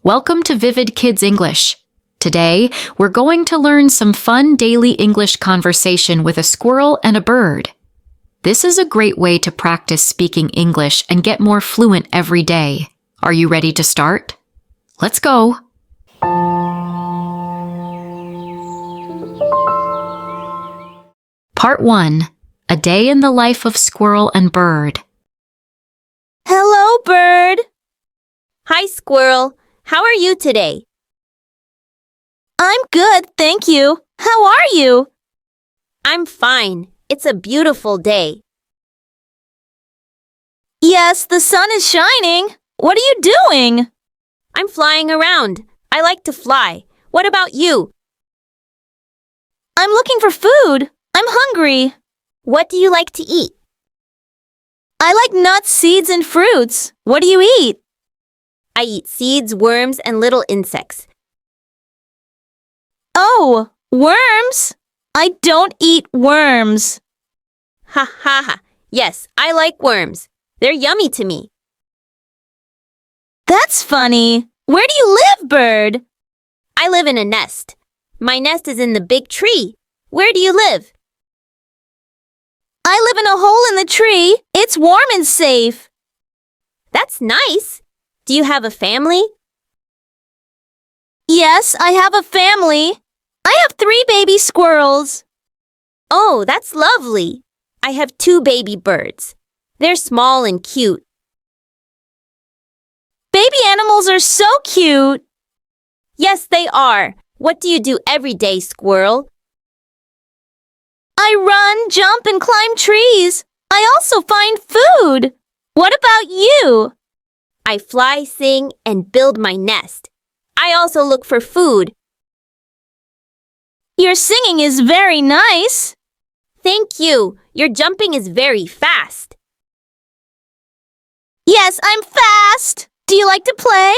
Welcome to Vivid Kids English. Today, we're going to learn some fun daily English conversation with a squirrel and a bird. This is a great way to practice speaking English and get more fluent every day. Are you ready to start? Let's go. Part 1. A Day in the Life of Squirrel and Bird. Hello, bird. Hi, Squirrel. How are you today? I'm good, thank you. How are you? I'm fine. It's a beautiful day. Yes, the sun is shining. What are you doing? I'm flying around. I like to fly. What about you? I'm looking for food. I'm hungry. What do you like to eat? I like nuts, seeds, and fruits. What do you eat? I eat seeds, worms, and little insects. Oh, worms? I don't eat worms. Ha ha ha. Yes, I like worms. They're yummy to me. That's funny. Where do you live, bird? I live in a nest. My nest is in the big tree. Where do you live? I live in a hole in the tree. It's warm and safe. That's nice. Do you have a family? Yes, I have a family. I have 3 baby squirrels. Oh, that's lovely. I have 2 baby birds. They're small and cute. Baby animals are so cute. Yes, they are. What do you do every day, Squirrel? I run, jump, and climb trees. I also find food. What about you? I fly, sing, and build my nest. I also look for food. Your singing is very nice. Thank you. Your jumping is very fast. Yes, I'm fast. Do you like to play?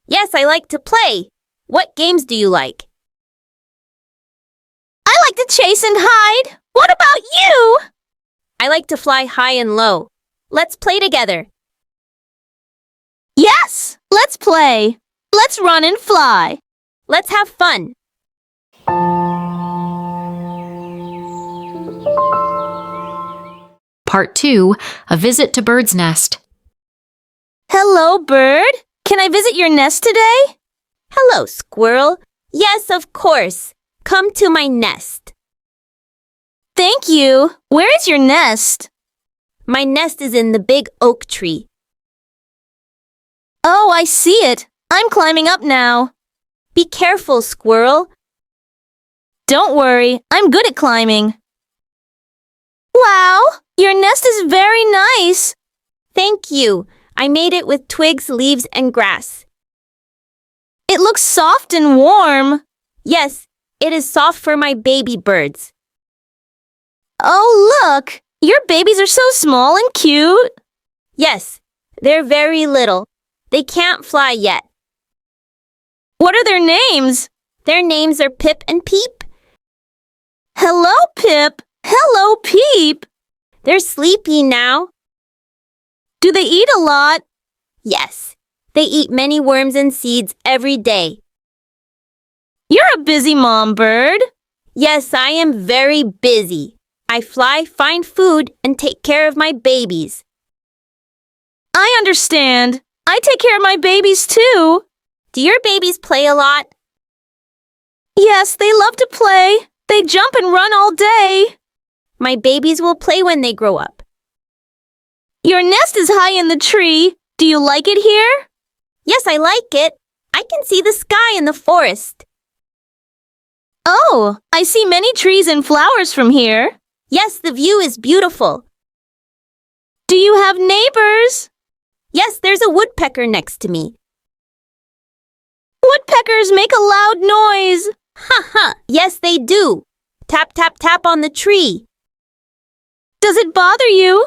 Yes, I like to play. What games do you like? I like to chase and hide. What about you? I like to fly high and low. Let's play together. Yes, let's play. Let's run and fly. Let's have fun. Part 2. A Visit to Bird's Nest. Hello, bird. Can I visit your nest today? Hello, Squirrel. Yes, of course. Come to my nest. Thank you. Where is your nest? My nest is in the big oak tree. Oh, I see it. I'm climbing up now. Be careful, Squirrel. Don't worry, I'm good at climbing. Wow, your nest is very nice. Thank you. I made it with twigs, leaves, and grass. It looks soft and warm. Yes, it is soft for my baby birds. Oh, look, your babies are so small and cute. Yes, they're very little. They can't fly yet. What are their names? Their names are Pip and Peep. Hello, Pip. Hello, Peep. They're sleepy now. Do they eat a lot? Yes, they eat many worms and seeds every day. You're a busy mom, bird. Yes, I am very busy. I fly, find food, and take care of my babies. I understand. I take care of my babies too. Do your babies play a lot? Yes, they love to play. They jump and run all day. My babies will play when they grow up. Your nest is high in the tree. Do you like it here? Yes, I like it. I can see the sky in the forest. Oh, I see many trees and flowers from here. Yes, the view is beautiful. Do you have neighbors? Yes, there's a woodpecker next to me. Woodpeckers make a loud noise. Ha ha, yes they do. Tap, tap, tap on the tree. Does it bother you?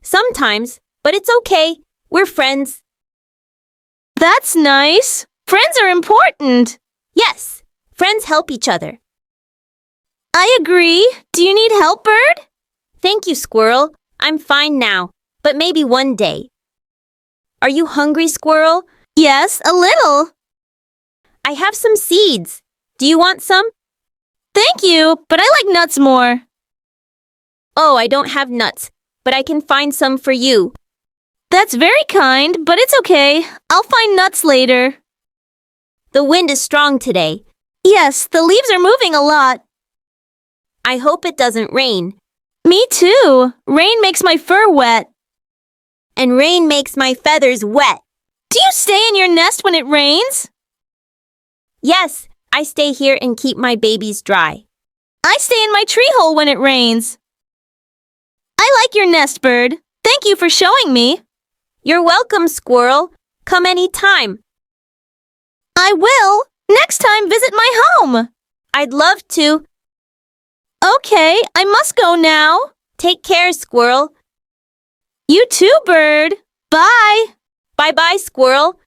Sometimes, but it's okay. We're friends. That's nice. Friends are important. Yes, friends help each other. I agree. Do you need help, bird? Thank you, Squirrel. I'm fine now, but maybe one day. Are you hungry, Squirrel? Yes, a little. I have some seeds. Do you want some? Thank you, but I like nuts more. Oh, I don't have nuts, but I can find some for you. That's very kind, but it's okay. I'll find nuts later. The wind is strong today. Yes, the leaves are moving a lot. I hope it doesn't rain. Me too. Rain makes my fur wet. And rain makes my feathers wet. Do you stay in your nest when it rains? Yes, I stay here and keep my babies dry. I stay in my tree hole when it rains. I like your nest, bird. Thank you for showing me. You're welcome, Squirrel. Come anytime. I will. Next time, visit my home. I'd love to. Okay, I must go now. Take care, Squirrel. You too, bird. Bye. Bye-bye, Squirrel.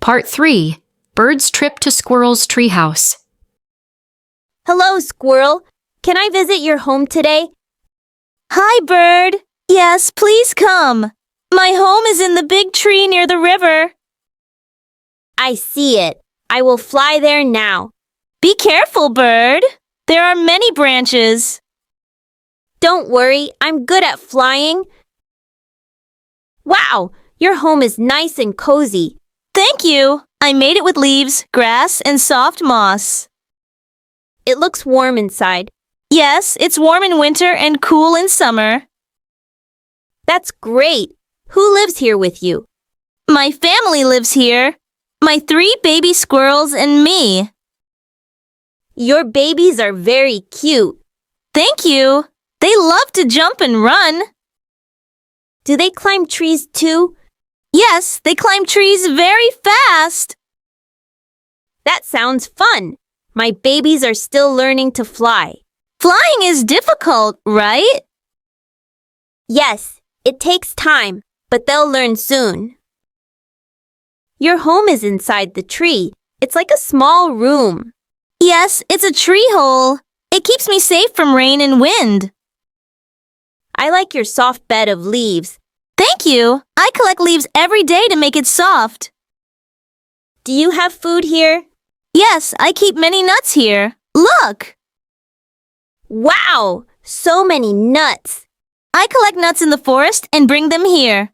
Part 3. Bird's Trip to Squirrel's Treehouse. Hello, Squirrel. Can I visit your home today? Hi, bird. Yes, please come. My home is in the big tree near the river. I see it. I will fly there now. Be careful, bird. There are many branches. Don't worry, I'm good at flying. Wow, your home is nice and cozy. Thank you. I made it with leaves, grass, and soft moss. It looks warm inside. Yes, it's warm in winter and cool in summer. That's great. Who lives here with you? My family lives here. My 3 baby squirrels and me. Your babies are very cute. Thank you. They love to jump and run. Do they climb trees too? Yes, they climb trees very fast. That sounds fun. My babies are still learning to fly. Flying is difficult, right? Yes, it takes time, but they'll learn soon. Your home is inside the tree. It's like a small room. Yes, it's a tree hole. It keeps me safe from rain and wind. I like your soft bed of leaves. Thank you. I collect leaves every day to make it soft. Do you have food here? Yes, I keep many nuts here. Look! Wow! So many nuts! I collect nuts in the forest and bring them here.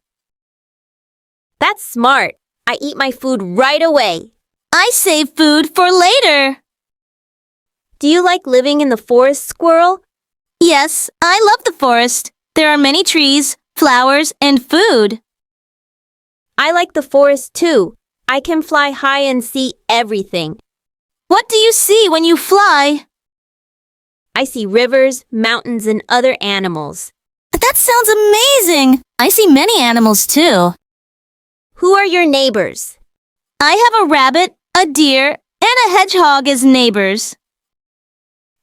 That's smart. I eat my food right away. I save food for later. Do you like living in the forest, Squirrel? Yes, I love the forest. There are many trees, flowers, and food. I like the forest too. I can fly high and see everything. What do you see when you fly? I see rivers, mountains, and other animals. That sounds amazing. I see many animals too. Who are your neighbors? I have a rabbit, a deer, and a hedgehog as neighbors.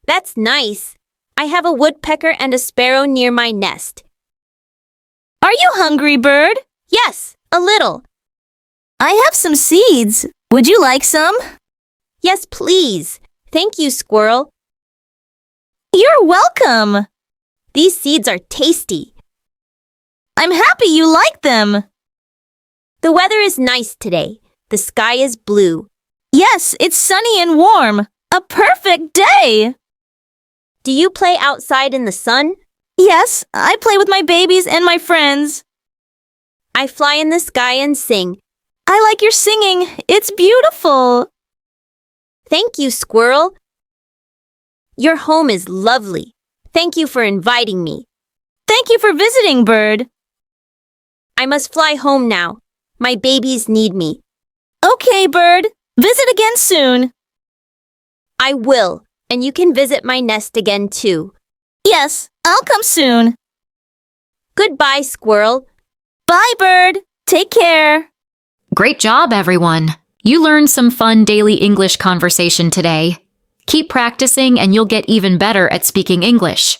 That's nice. I have a woodpecker and a sparrow near my nest. Are you hungry, bird? Yes, a little. I have some seeds. Would you like some? Yes, please. Thank you, Squirrel. You're welcome. These seeds are tasty. I'm happy you like them. The weather is nice today. The sky is blue. Yes, it's sunny and warm. A perfect day. Do you play outside in the sun? Yes, I play with my babies and my friends. I fly in the sky and sing. I like your singing. It's beautiful. Thank you, Squirrel. Your home is lovely. Thank you for inviting me. Thank you for visiting, bird. I must fly home now. My babies need me. Okay, bird. Visit again soon. I will, and you can visit my nest again too. Yes, I'll come soon. Goodbye, Squirrel. Bye, bird. Take care. Great job, everyone! You learned some fun daily English conversation today. Keep practicing and you'll get even better at speaking English.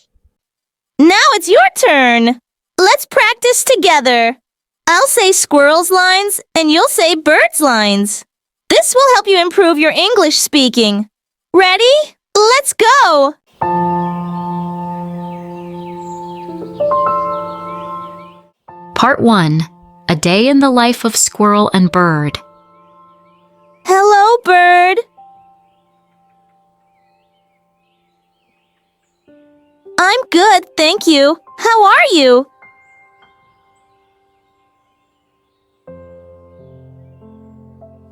Now it's your turn. Let's practice together. I'll say squirrel's lines and you'll say bird's lines. This will help you improve your English speaking. Ready? Let's go! Part 1. A day in the life of squirrel and bird. Hello, bird. I'm good, thank you. How are you?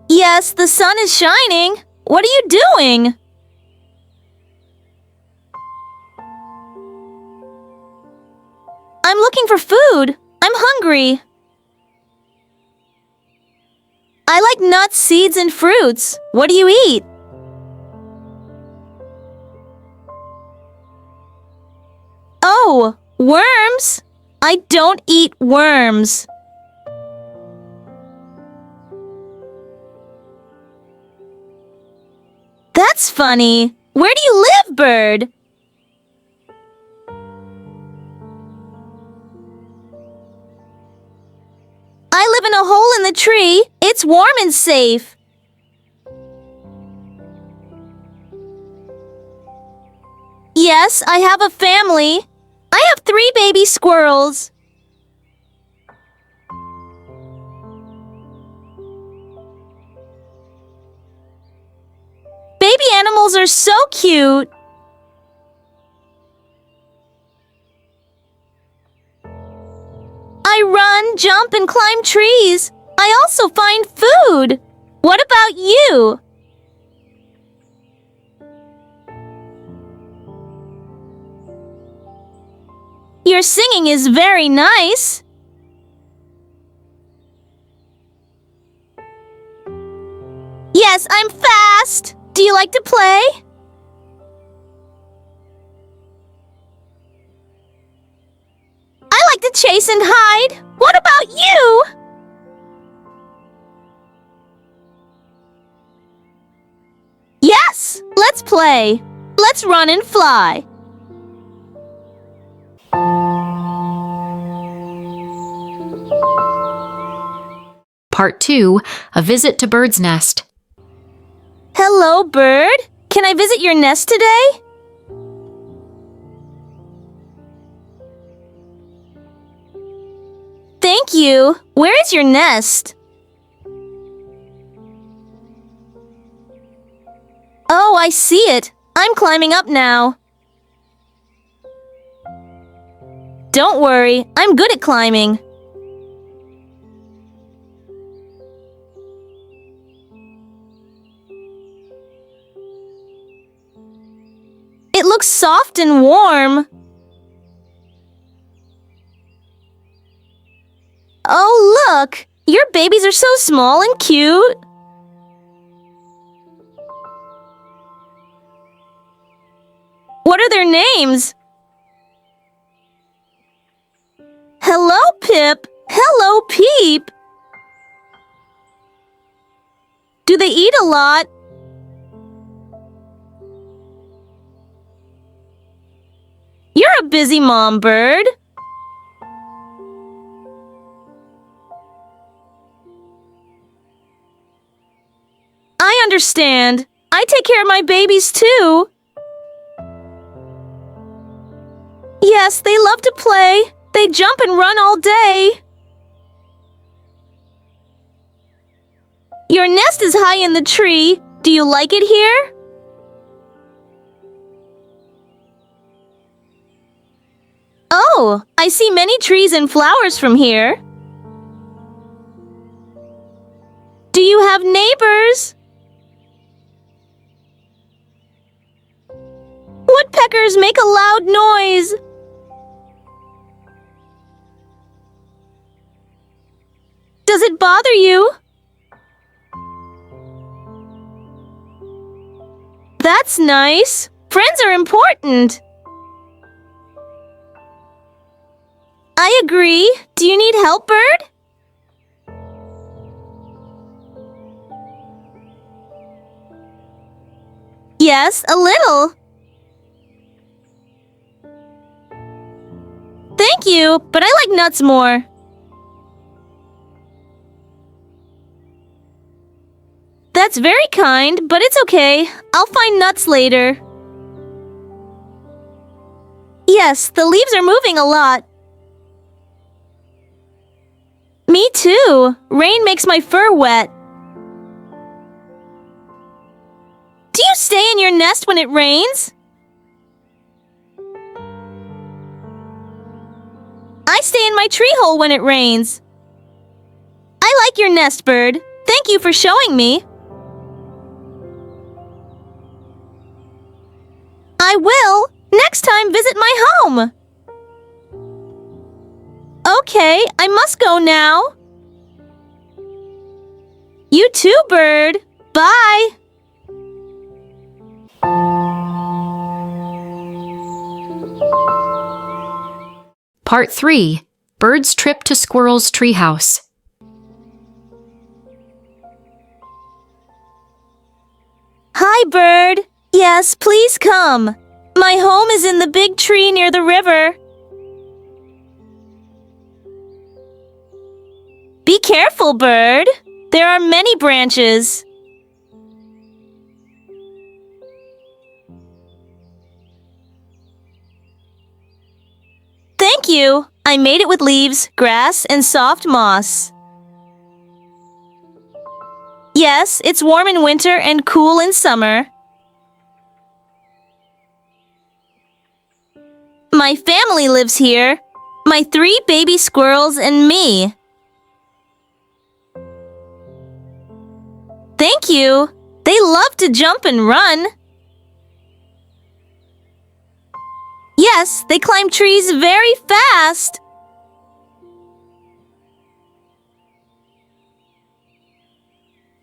Yes, the sun is shining. What are you doing? I'm looking for food. I'm hungry. I like nuts, seeds, and fruits. What do you eat? Oh, worms? I don't eat worms. That's funny. Where do you live, bird? I live in a hole in the tree. It's warm and safe. Yes, I have a family. I have 3 baby squirrels. Baby animals are so cute. I run, jump, and climb trees. I also find food. What about you? Your singing is very nice. Yes, I'm fast. Do you like to play? I like to chase and hide. What about you? Yes, let's play. Let's run and fly. Part 2, A Visit to Bird's Nest. Hello, bird. Can I visit your nest today? Thank you. Where is your nest? Oh, I see it. I'm climbing up now. Don't worry, I'm good at climbing. It looks soft and warm. Oh, look! Your babies are so small and cute. What are their names? Hello, Pip. Hello, Peep. Do they eat a lot? You're a busy mom, bird. I understand. I take care of my babies too. Yes, they love to play. They jump and run all day. Your nest is high in the tree. Do you like it here? Oh, I see many trees and flowers from here. Do you have neighbors? Woodpeckers make a loud noise. Does it bother you? That's nice. Friends are important. I agree. Do you need help, bird? Yes, a little. Thank you, but I like nuts more. That's very kind, but it's okay. I'll find nuts later. Yes, the leaves are moving a lot. Me too. Rain makes my fur wet. Do you stay in your nest when it rains? I stay in my tree hole when it rains. I like your nest, bird. Thank you for showing me. I will. Next time, visit my home. Okay, I must go now. You too, bird. Bye. Part 3. Bird's Trip to Squirrel's Treehouse. Hi, bird. Yes, please come. My home is in the big tree near the river. Be careful, bird. There are many branches. Thank you. I made it with leaves, grass, and soft moss. Yes, it's warm in winter and cool in summer. My family lives here. My 3 baby squirrels and me. Thank you. They love to jump and run. Yes, they climb trees very fast.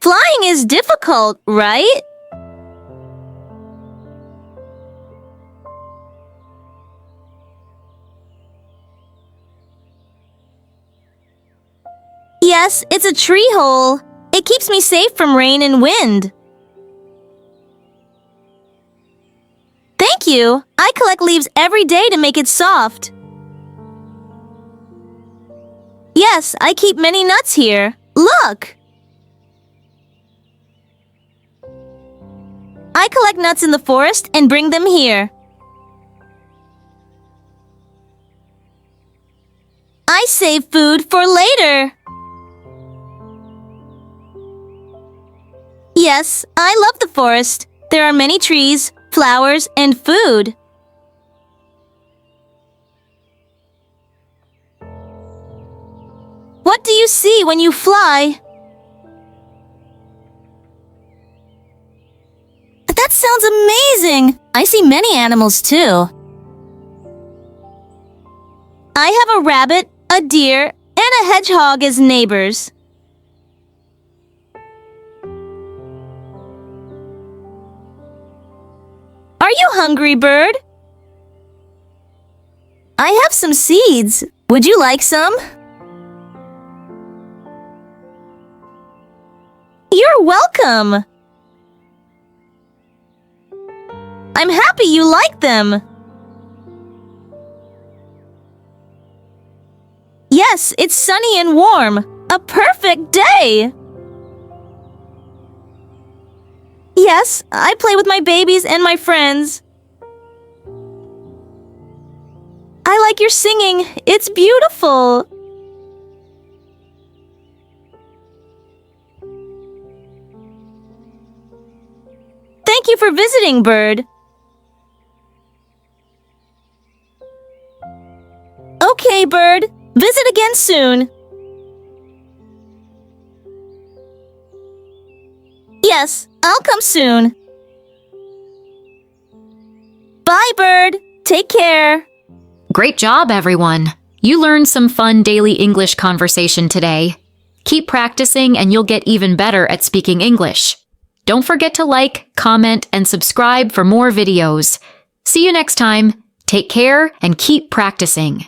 Flying is difficult, right? Yes, it's a tree hole. It keeps me safe from rain and wind. Thank you. I collect leaves every day to make it soft. Yes, I keep many nuts here. Look! I collect nuts in the forest and bring them here. I save food for later. Yes, I love the forest. There are many trees, flowers, and food. What do you see when you fly? That sounds amazing! I see many animals too. I have a rabbit, a deer, and a hedgehog as neighbors. Are you hungry, bird? I have some seeds. Would you like some? You're welcome. I'm happy you like them. Yes, it's sunny and warm. A perfect day. Yes, I play with my babies and my friends. I like your singing. It's beautiful. Thank you for visiting, bird. Okay, bird. Visit again soon. Yes, I'll come soon. Bye, bird. Take care. Great job, everyone! You learned some fun daily English conversation today. Keep practicing and you'll get even better at speaking English. Don't forget to like, comment, and subscribe for more videos. See you next time. Take care and keep practicing.